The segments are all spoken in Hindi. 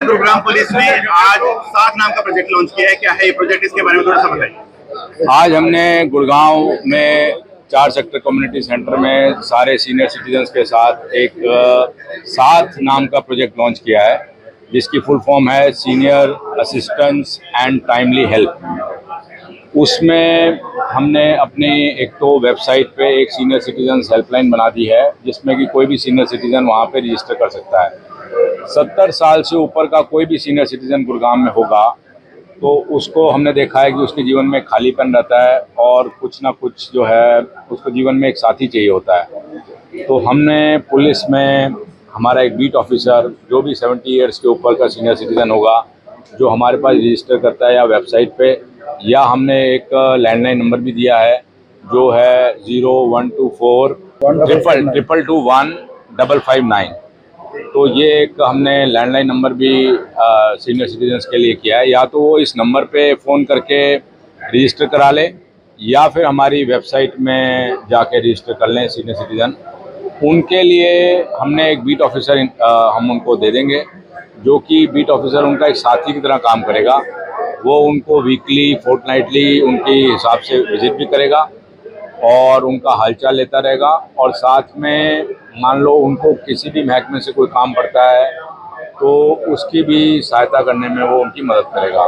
गुरुग्राम पुलिस ने आज साथ नाम का प्रोजेक्ट लॉन्च किया है। क्या है ये प्रोजेक्ट, इसके बारे में थोड़ा सा बताइए। आज हमने गुड़गांव में 4 सेक्टर कम्युनिटी सेंटर में सारे सीनियर सिटीजन्स के साथ एक साथ नाम का प्रोजेक्ट लॉन्च किया है, जिसकी फुल फॉर्म है senior assistance and timely help. उसमें हमने अपनी एक तो वेबसाइट पे एक सीनियर सिटीजन्स हेल्पलाइन बना दी है, जिसमें कि कोई भी सीनियर सिटीजन वहाँ पे रजिस्टर कर सकता है। 70 साल से ऊपर का कोई भी सीनियर सिटीजन गुड़गांव में होगा तो उसको हमने देखा है कि उसके जीवन में खालीपन रहता है और कुछ ना कुछ जो है उसको जीवन में एक साथी चाहिए होता है। तो हमने पुलिस में हमारा एक बीट ऑफिसर जो भी 70 ईयर्स के ऊपर का सीनियर सिटीजन होगा, जो हमारे पास रजिस्टर करता है या वेबसाइट पे, या हमने एक लैंडलाइन नंबर भी दिया है जो है 0124 222 1559। तो ये एक हमने लैंडलाइन नंबर भी सीनियर सिटीजन्स के लिए किया है। या तो वो इस नंबर पे फ़ोन करके रजिस्टर करा ले या फिर हमारी वेबसाइट में जाके रजिस्टर कर लें सीनियर सिटीज़न। उनके लिए हमने एक बीट ऑफिसर हम उनको दे देंगे, जो कि बीट ऑफिसर उनका एक साथी की तरह काम करेगा। वो उनको वीकली फोर्टनाइटली उनके हिसाब से विजिट भी करेगा और उनका हालचाल लेता रहेगा, और साथ में मान लो उनको किसी भी महकमे से कोई काम पड़ता है तो उसकी भी सहायता करने में वो उनकी मदद करेगा।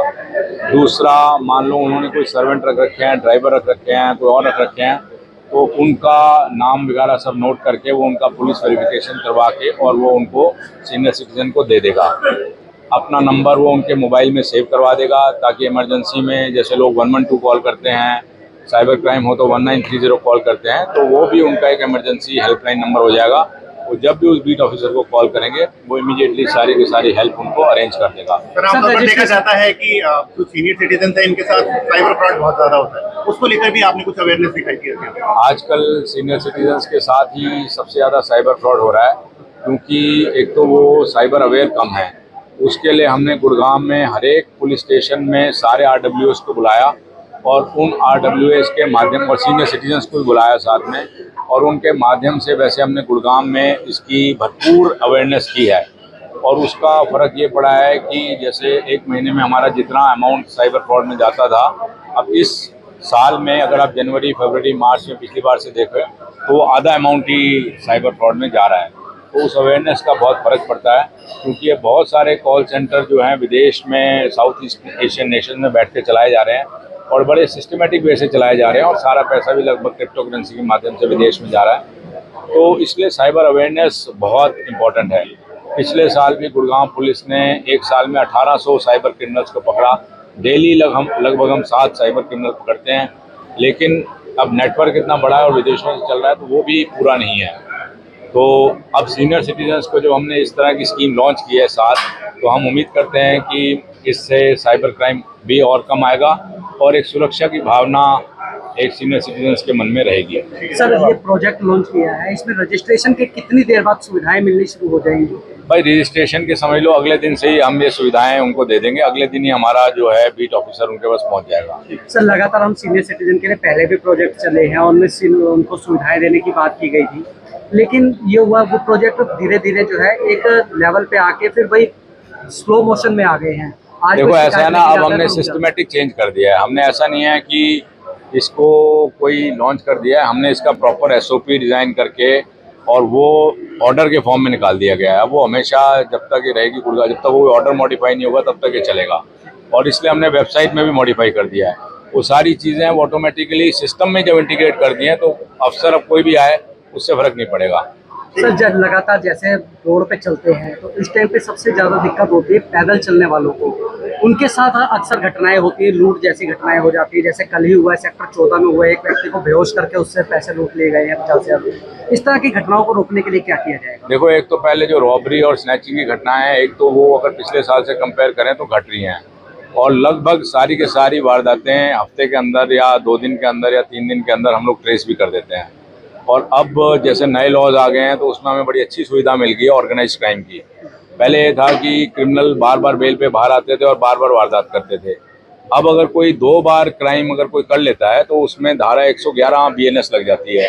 दूसरा, मान लो उन्होंने कोई सर्वेंट रख रखे हैं, ड्राइवर रख रखे हैं, कोई और रख रखे हैं, तो उनका नाम वगैरह सब नोट करके वो उनका पुलिस वेरिफिकेशन करवा के और वो उनको सीनियर सिटीजन को दे देगा। अपना नंबर वो उनके मोबाइल में सेव करवा देगा, ताकि इमरजेंसी में जैसे लोग 112 कॉल करते हैं, साइबर क्राइम हो तो 1930 कॉल करते हैं, तो वो भी उनका एक इमरजेंसी हेल्पलाइन नंबर हो जाएगा। वो जब भी उस बीट ऑफिसर को कॉल करेंगे वो इमीडिएटली सारी की सारी हेल्प उनको अरेंज कर देगा। सर, आमतौर पर देखा जाता है कि जो सीनियर सिटीजन है इनके साथ साइबर फ्रॉड बहुत ज़्यादा होता है, उसको लेकर भी आपने कुछ अवेयरनेस दिखाई है? आजकल सीनियर सिटीजन्स के साथ ही सबसे ज़्यादा साइबर फ्रॉड हो रहा है, क्योंकि एक तो वो साइबर अवेयर कम है। उसके लिए हमने गुड़गांव में हर एक पुलिस स्टेशन में सारे RWS को बुलाया और उन RWS के माध्यम और सीनियर सिटीजन्स को भी बुलाया साथ में, और उनके माध्यम से वैसे हमने गुड़गांव में इसकी भरपूर अवेयरनेस की है। और उसका फ़र्क ये पड़ा है कि जैसे एक महीने में हमारा जितना अमाउंट साइबर फ्रॉड में जाता था, अब इस साल में अगर आप जनवरी, फरवरी, मार्च में पिछली बार से देखें तो वो आधा अमाउंट ही साइबर फ्रॉड में जा रहा है। तो उस अवेयरनेस का बहुत फ़र्क पड़ता है, क्योंकि ये बहुत सारे कॉल सेंटर जो हैं विदेश में, साउथ ईस्ट एशियन नेशन में बैठ के चलाए जा रहे हैं और बड़े सिस्टमेटिक वे से चलाए जा रहे हैं, और सारा पैसा भी लगभग क्रिप्टो करेंसी के माध्यम से विदेश में जा रहा है। तो इसलिए साइबर अवेयरनेस बहुत इम्पोर्टेंट है। पिछले साल भी गुड़गांव पुलिस ने एक साल में 1800 साइबर क्रिमिनल्स को पकड़ा। डेली लगभग हम 7 साइबर क्रिमिनल पकड़ते हैं, लेकिन अब नेटवर्क इतना बड़ा है और विदेशों से चल रहा है तो वो भी पूरा नहीं है। तो अब सीनियर सिटीजन्स को जब हमने इस तरह की स्कीम लॉन्च की है साथ, तो हम उम्मीद करते हैं कि इससे साइबर क्राइम भी और कम आएगा और एक सुरक्षा की भावना एक सीनियर सिटीजन्स के मन में रहेगी। सर, ये प्रोजेक्ट लॉन्च किया है, इसमें रजिस्ट्रेशन के कितनी देर बाद सुविधाएं मिलनी शुरू हो जाएंगी? भाई, रजिस्ट्रेशन के समझ लो अगले दिन से ही हम ये सुविधाएं उनको दे देंगे। अगले दिन ही हमारा जो है बीट ऑफिसर उनके पास पहुंच जाएगा। सर, लगातार हम सीनियर सिटीजन के लिए पहले भी प्रोजेक्ट चले हैं और उनमें उनको सुविधाएं देने की बात की गई थी, लेकिन ये हुआ वो प्रोजेक्ट धीरे धीरे जो है एक लेवल पे आके फिर वही स्लो मोशन में आ गए हैं। आज देखो ऐसा है ना, अब हमने सिस्टमेटिक चेंज कर दिया है। हमने ऐसा नहीं है कि इसको कोई लॉन्च कर दिया है, हमने इसका प्रॉपर SOP डिज़ाइन करके और वो ऑर्डर के फॉर्म में निकाल दिया गया है। वो हमेशा जब तक ये रहेगी गुड़गांव, जब तक वो ऑर्डर मॉडिफाई नहीं होगा तब तक ये चलेगा। और इसलिए हमने वेबसाइट में भी मॉडिफाई कर दिया है। वो सारी चीज़ें वो ऑटोमेटिकली सिस्टम में जब इंटीग्रेट कर दी हैं तो अफसर अब कोई भी आए उससे फ़र्क नहीं पड़ेगा। सर, जब लगातार जैसे रोड पे चलते हैं तो इस टाइम पे सबसे ज़्यादा दिक्कत होती है पैदल चलने वालों को। उनके साथ अक्सर घटनाएं होती है, लूट जैसी घटनाएं हो जाती है। जैसे कल ही हुआ है, सेक्टर 14 में हुआ, एक व्यक्ति को बेहोश करके उससे पैसे लूट लिए गए हैं 50,000। इस तरह की घटनाओं को रोकने के लिए क्या किया जाएगा? देखो, एक तो पहले जो रॉबरी और स्नैचिंग की घटनाएं हैं, एक तो वो अगर पिछले साल से कंपेयर करें तो घट रही हैं, और लगभग सारी के सारी वारदातें हफ्ते के अंदर या 2 दिन के अंदर या 3 दिन के अंदर हम लोग ट्रेस भी कर देते हैं। और अब जैसे नए लॉज आ गए हैं तो उसमें हमें बड़ी अच्छी सुविधा मिल गई है ऑर्गेनाइज्ड क्राइम की। पहले ये था कि क्रिमिनल बार बार बेल पे बाहर आते थे और बार बार वारदात करते थे। अब अगर कोई 2 बार क्राइम अगर कोई कर लेता है तो उसमें धारा 111 BNS लग जाती है।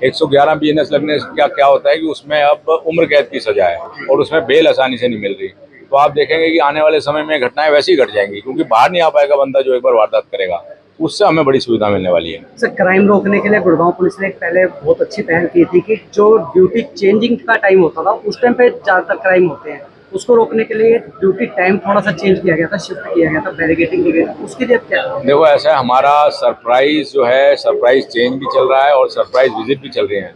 111 BNS लगने से क्या होता है कि उसमें अब उम्र कैद की सजा है और उसमें बेल आसानी से नहीं मिल रही। तो आप देखेंगे कि आने वाले समय में घटनाएं वैसी घट जाएंगी, क्योंकि बाहर नहीं आ पाएगा बंदा जो एक बार वारदात करेगा। उससे हमें बड़ी सुविधा मिलने वाली है। सर, क्राइम रोकने के लिए गुड़गांव पुलिस ने पहले बहुत अच्छी पहल की थी कि जो ड्यूटी चेंजिंग का टाइम होता था उस टाइम पे ज़्यादातर क्राइम होते हैं, उसको रोकने के लिए ड्यूटी टाइम थोड़ा सा चेंज किया गया था, शिफ्ट किया गया था, बैरिकेडिंग की गई थी। उसके लिए क्या देखो, ऐसा है, हमारा सरप्राइज जो है, सरप्राइज चेंज भी चल रहा है और सरप्राइज विजिट भी चल रही है।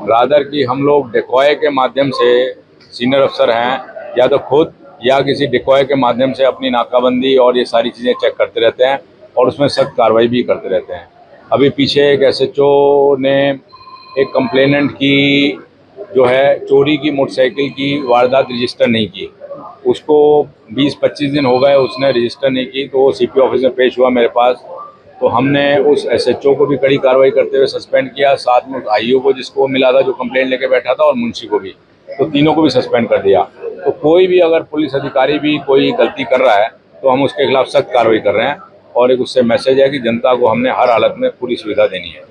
रादर कि हम लोग डिकॉय के माध्यम से, सीनियर अफसर हैं या तो खुद या किसी डिकॉय के माध्यम से अपनी नाकाबंदी और ये सारी चीज़ें चेक करते रहते हैं और उसमें सख्त कार्रवाई भी करते रहते हैं। अभी पीछे एक SHO ने एक कंप्लेनेंट की जो है चोरी की मोटरसाइकिल की वारदात रजिस्टर नहीं की, उसको 20-25 दिन हो गए उसने रजिस्टर नहीं की, तो वो CP ऑफिस में पेश हुआ मेरे पास। तो हमने उस SHO को भी कड़ी कार्रवाई करते हुए सस्पेंड किया, साथ में IO को जिसको मिला था जो कंप्लेंट लेके बैठा था, और मुंशी को भी, तो तीनों को भी सस्पेंड कर दिया। तो कोई भी अगर पुलिस अधिकारी भी कोई गलती कर रहा है तो हम उसके खिलाफ सख्त कार्रवाई कर रहे हैं, और एक उससे मैसेज है कि जनता को हमने हर हालत में पूरी सुविधा देनी है।